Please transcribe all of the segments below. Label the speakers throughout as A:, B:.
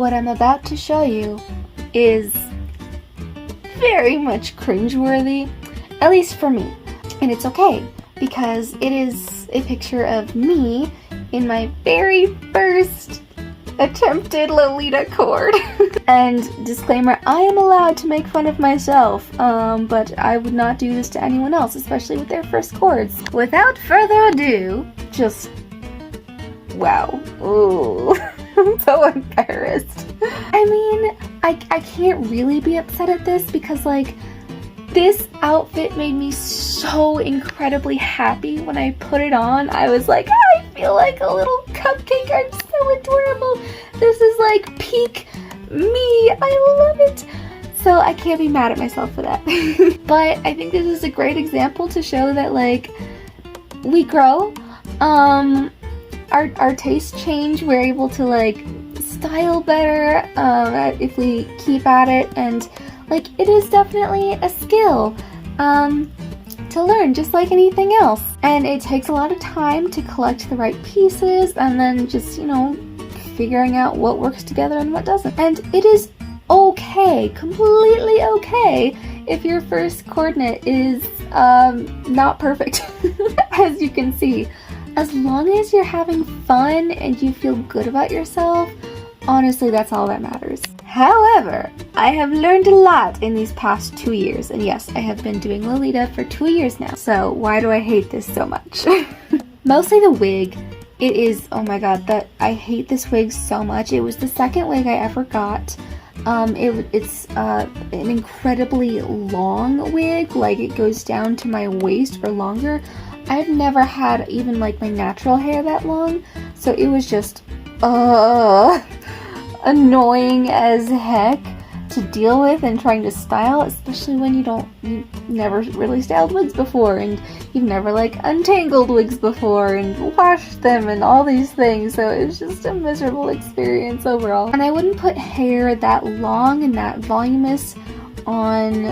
A: What I'm about to show you is very much cringeworthy, at least for me. And it's okay, because it is a picture of me in my very first attempted Lolita cord. And disclaimer, I am allowed to make fun of myself, but I would not do this to anyone else, especially with their first cords. Without further ado, just wow. Ooh. I'm so embarrassed. I mean, I can't really be upset at this because, like, this outfit made me so incredibly happy when I put it on. I was like, I feel like a little cupcake. I'm so adorable. This is like peak me. I love it. So I can't be mad at myself for that. But I think this is a great example to show that, like, we grow. Our tastes change. We're able to, like, style better if we keep at it, and, like, it is definitely a skill to learn, just like anything else. And it takes a lot of time to collect the right pieces and then just, you know, figuring out what works together and what doesn't. And it is okay, completely okay, if your first cord knit is not perfect, as you can see. As long as you're having fun and you feel good about yourself, honestly, that's all that matters. However, I have learned a lot in these past 2 years, and yes, I have been doing Lolita for 2 years now, so why do I hate this so much? Mostly the wig. It is, oh my god, I hate this wig so much. It was the second wig I ever got. It's an incredibly long wig, like it goes down to my waist or longer. I've never had even like my natural hair that long, so it was just annoying as heck to deal with and trying to style, especially when you've never really styled wigs before and you've never like untangled wigs before and washed them and all these things, so it was just a miserable experience overall. And I wouldn't put hair that long and that voluminous on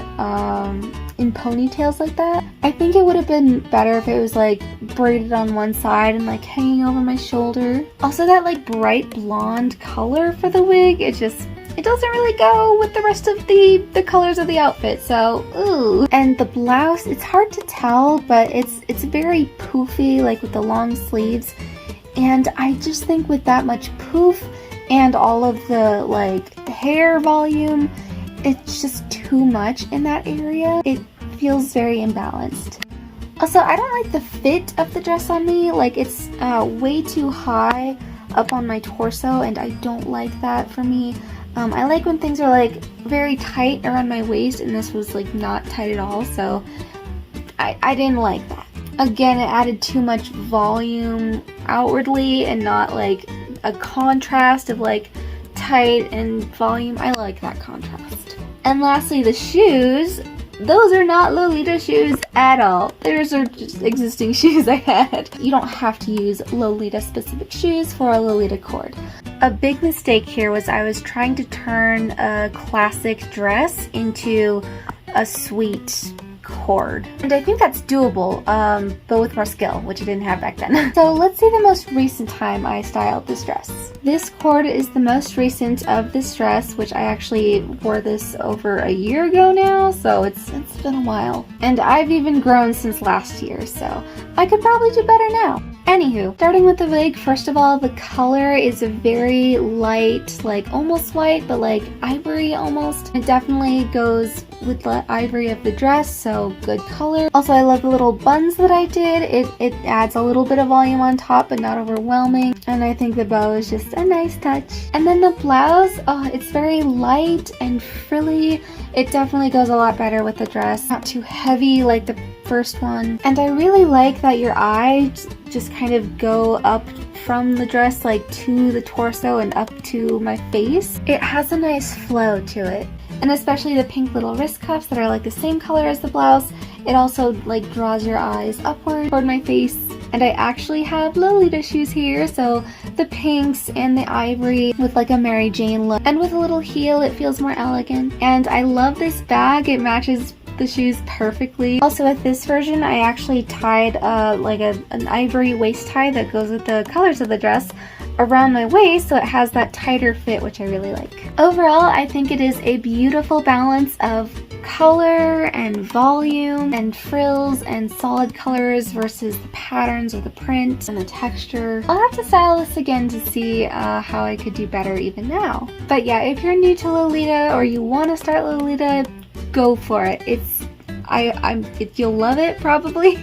A: in ponytails like that. I think it would have been better if it was like braided on one side and like hanging over my shoulder. Also, that like bright blonde color for the wig, it doesn't really go with the rest of the colors of the outfit, so ooh. And the blouse, it's hard to tell, but it's very poofy, like with the long sleeves, and I just think with that much poof and all of the like hair volume, it's just too much in that area. It feels very imbalanced. Also, I don't like the fit of the dress on me. Like, it's way too high up on my torso, and I don't like that for me. I like when things are like very tight around my waist, and this was like not tight at all, so I didn't like that. Again, it added too much volume outwardly and not like a contrast of like tight and volume. I like that contrast. And lastly, the shoes. Those are not Lolita shoes at all. Those are just existing shoes I had. You don't have to use Lolita specific shoes for a Lolita cord. A big mistake here was I was trying to turn a classic dress into a sweet cord. And I think that's doable, but with more skill, which I didn't have back then. So let's see the most recent time I styled this dress. This cord is the most recent of this dress, which I actually wore this over a year ago now, so it's been a while. And I've even grown since last year, so I could probably do better now. Anywho, starting with the wig, first of all, the color is a very light, like almost white, but like ivory almost. It definitely goes with the ivory of the dress, so good color. Also, I love the little buns that I did. It adds a little bit of volume on top, but not overwhelming. And I think the bow is just a nice touch. And then the blouse, oh, it's very light and frilly. It definitely goes a lot better with the dress. Not too heavy like the first one. And I really like that your eyes just kind of go up from the dress like to the torso and up to my face. It has a nice flow to it. And especially the pink little wrist cuffs that are like the same color as the blouse, it also like draws your eyes upward toward my face. And I actually have Lolita shoes here, so the pinks and the ivory with like a Mary Jane look. And with a little heel, it feels more elegant. And I love this bag, it matches the shoes perfectly. Also with this version, I actually tied like an ivory waist tie that goes with the colors of the dress around my waist so it has that tighter fit, which I really like. Overall, I think it is a beautiful balance of color and volume and frills and solid colors versus the patterns or the print and the texture. I'll have to style this again to see how I could do better even now. But yeah, if you're new to Lolita or you want to start Lolita, go for it. You'll love it probably.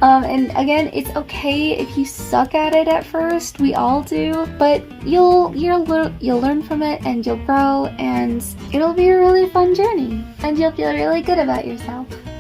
A: And again, it's okay if you suck at it at first. We all do, but you'll learn from it and you'll grow, and it'll be a really fun journey, and you'll feel really good about yourself.